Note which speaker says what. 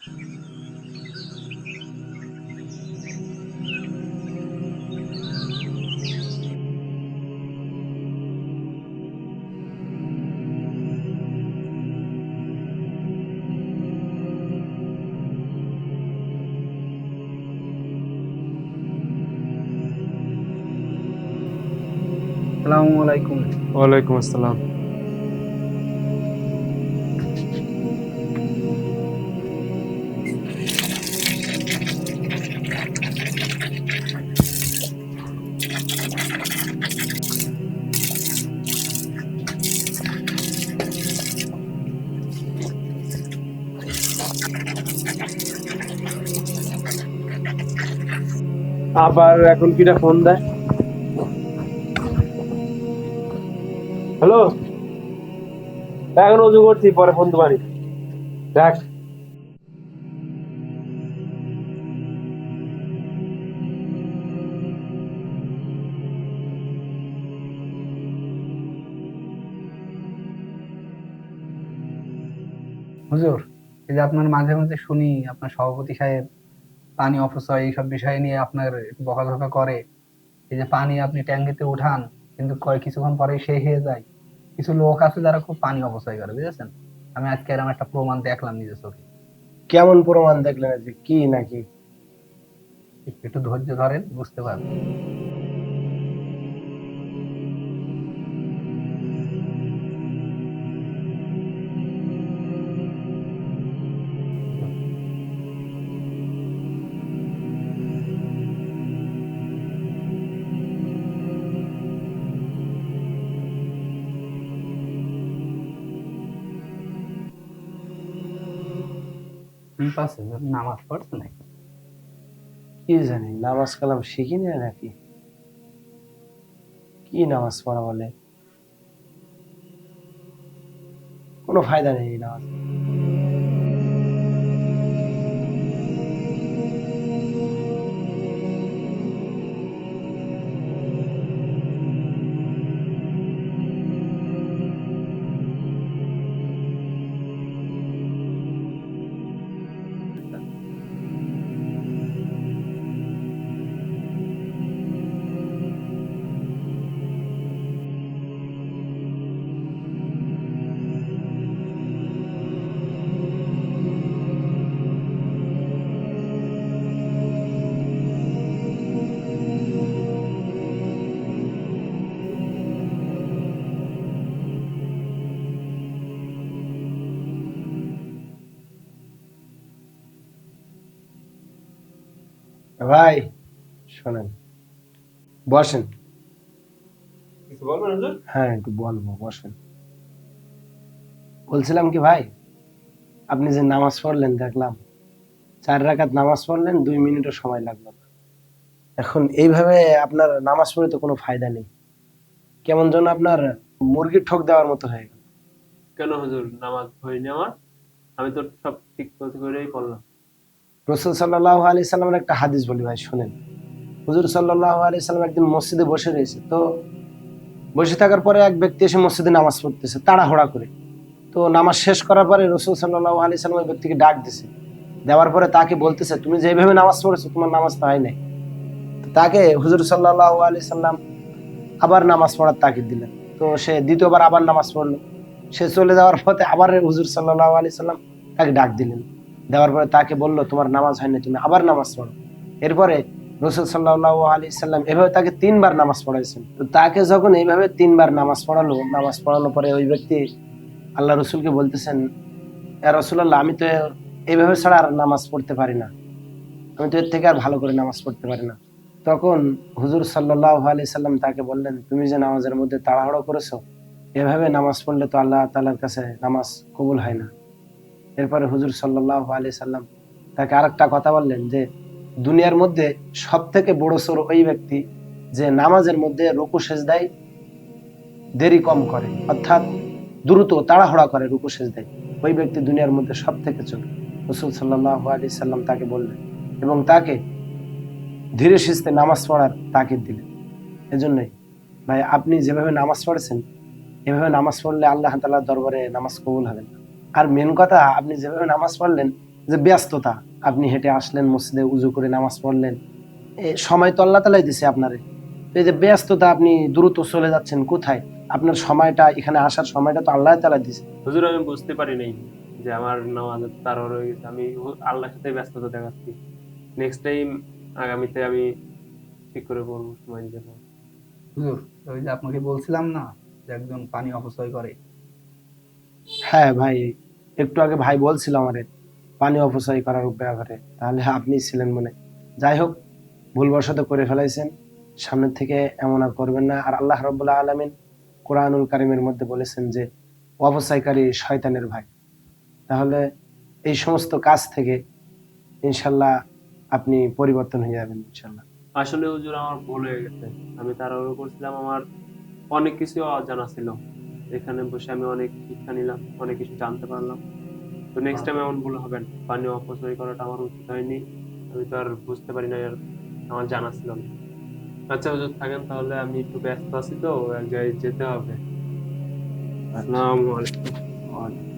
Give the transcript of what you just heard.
Speaker 1: আসসালামু আলাইকুম।
Speaker 2: ওয়ালাইকুম আসসালাম। আবার এখন কিটা ফোন দেয়? হ্যালো, এখন অজু করছি, পরে ফোন তোমারই দেখ।
Speaker 1: হুজুর, এই যে আপনার মাঝে মাঝে শুনি আপনার সভাপতি সাহেব পানি অপচয় এইসব বিষয় নিয়ে আপনার একটু বকাঝকা করে। এই যে পানি আপনি ট্যাঙ্কিতে উঠান, কিন্তু কিছুক্ষণ পরেই শেষ হয়ে যায়। কিছু লোক আছে যারা খুব পানি অপচয় করে, বুঝেছেন? আমি আজকে এরকম একটা প্রমাণ দেখলাম নিজের চোখে।
Speaker 3: কেমন প্রমাণ দেখলেন? যে কি নাকি?
Speaker 1: একটু ধৈর্য ধরেন, বুঝতে পারবেন। কি পাচ্ছে নামাজ পড়ছে নাকি?
Speaker 3: কি জানি, নামাজ কালাম শিখিনি নাকি? কি নামাজ পড়া বলে? কোনো ফায়দা নেই এই নামাজ। ভাই শোনেন, বসেন।
Speaker 2: কিছু বলবেন হুজুর?
Speaker 3: হ্যাঁ, একটু বলবো, বসেন। বলছিলাম কি ভাই, আপনি যে নামাজ পড়লেন দেখলাম, 4 রাকাত নামাজ পড়লেন, 2 মিনিটও সময় লাগলো না। এখন এইভাবে আপনার নামাজ পড়ে তো কোনো ফায়দা নেই। কেমন যেন আপনার মুরগির ঠোক দেওয়ার মতো হয়ে গেল।
Speaker 2: কেন হুজুর, নামাজ হয়নি আমার? আমি তো সব ঠিক মতো করেই পড়লাম।
Speaker 3: রাসূল সাল্লাল্লাহু আলাইহি সাল্লামের একটা হাদিস বলি ভাই, শুনেন। হুজুর সাল্লাল্লাহু আলাইহি সাল্লাম একদিন মসজিদে বসে রয়েছে, তো বসে থাকার পরে এক ব্যক্তি এসে মসজিদে নামাজ পড়তেছে তাড়াহুড়া করে। তো নামাজ শেষ করার পরে রাসূল সাল্লাল্লাহু আলাইহি সাল্লাম ওই ব্যক্তিকে ডাক দিছে। দেওয়ার পরে তাকে বলতেছে, তুমি যেভাবে নামাজ পড়েছো তোমার নামাজ তো হয় নাই। তো তাকে হুজুর সাল্লাল্লাহু আলাইহি সাল্লাম আবার নামাজ পড়ার তাগিদ দিলেন। তো সে দ্বিতীয়বার আবার নামাজ পড়লো। সে চলে যাওয়ার পথে আবার হুজুর সাল্লাল্লাহু আলাইহি সাল্লাম তাকে ডাক দিলেন। দেওয়ার পরে তাকে বলল, তোমার নামাজ হয় না, তুমি আবার নামাজ পড়ো। এরপরে রাসূল সাল্লাল্লাহু আলাইহি সাল্লাম এভাবে তাকে 3বার নামাজ পড়াইছেন। তো তাকে যখন এইভাবে 3বার নামাজ পড়ালো, নামাজ পড়ানোর পরে ওই ব্যক্তি আল্লাহ রসুলকে বলতেছেন, ইয়া রাসূলুল্লাহ, আমি তো এইভাবে ছাড়া আর নামাজ পড়তে পারি না, আমি তো এর থেকে আর ভালো করে নামাজ পড়তে পারি না। তখন হুজুর সাল্লাল্লাহু আলাইহি সাল্লাম তাকে বললেন, তুমি যে নামাজের মধ্যে তাড়াহুড়ো করেছো, এভাবে নামাজ পড়লে তো আল্লাহ তাআলার কাছে নামাজ কবুল হয় না। এরপরে হুজুর সাল্লাল্লাহু আলাইহি সাল্লাম তাকে আরেকটা কথা বললেন যে, দুনিয়ার মধ্যে সব থেকে বড় চোর ওই ব্যক্তি যে নামাজের মধ্যে রুকু সেজদায় দেরি কম করে, অর্থাৎ দ্রুত তাড়াহুড়া করে রুকু সেজদায়, ওই ব্যক্তি দুনিয়ার মধ্যে সব থেকে চোর। রাসূল সাল্লাল্লাহু আলাইহি সাল্লাম তাকে বললেন এবং তাকে ধীরে সুস্থে নামাজ পড়ার তাকিদ দিলেন। এজন্যই ভাই, আপনি যেভাবে নামাজ পড়েছেন এভাবে নামাজ পড়লে আল্লাহ তাআলার দরবারে নামাজ কবুল হবে না। আর মেন কথা, আপনি যেভাবে নামাজ পড়লেন যে ব্যস্ততা, আপনি হেঁটে আসলেন মসজিদে, উজু করে নামাজ পড়লেন, সময় তো আল্লাহ তালাই দিছে আপনারে। তো এই যে ব্যস্ততা, আপনি দ্রুত চলে যাচ্ছেন কোথায়, আপনার সময়টা, এখানে আসার সময়টা তো আল্লাহ তালা দিছে।
Speaker 2: হুজুর আমি বুঝতে পারি নাই যে আমার নামাজের তাড়াহুড়ো হয়ে গেছে, আমি আল্লাহর সাথে ব্যস্ততা দেখাচ্ছি। নেক্সট টাইম আগামীতে আমি ঠিক করে পড়বো, সময় দিতে পারবো।
Speaker 1: হুজুর, ওই যে আপনাকে বলছিলাম না যে একজন পানি অপচয় করে।
Speaker 3: হ্যাঁ ভাই, একটু আগে ভাই বলছিল আমারে পানি অপচয় করার ব্যাপারে, তাহলে আপনি ছিলেন মনে। যাই হোক, ভুলবশত করে ফেলাইছেন, সামনের থেকে এমন আর করবেন না। আর আল্লাহ রাব্বুল আলামিন কোরআনুল কারীমের মধ্যে বলেছেন যে অপচয়কারী শয়তানের ভাই। তাহলে এই সমস্ত কাজ থেকে ইনশাল্লাহ আপনি পরিবর্তন হয়ে যাবেন ইনশাল্লাহ।
Speaker 2: আসলে হুজুর আমার ভুল হয়ে গেছে, আমি তাড়াহুড়ো করছিলাম, আমার অনেক কিছু অজানা ছিল। এখানে বসে আমি অনেক শিক্ষা নিলাম, অনেক কিছু জানতে পারলাম। তো নেক্সট টাইম এমন ভুল হবে না, পানি অপচয় করাটা আমার উচিত হয়নি। আমি তো আর বুঝতে পারি না, আর আমার জানা ছিল না। আচ্ছা হুজুর থাকেন তাহলে, আমি একটু ব্যস্ত আছি তো, এক জায়গায় যেতে হবে।
Speaker 3: আচ্ছা।
Speaker 2: আসসালামু আলাইকুম।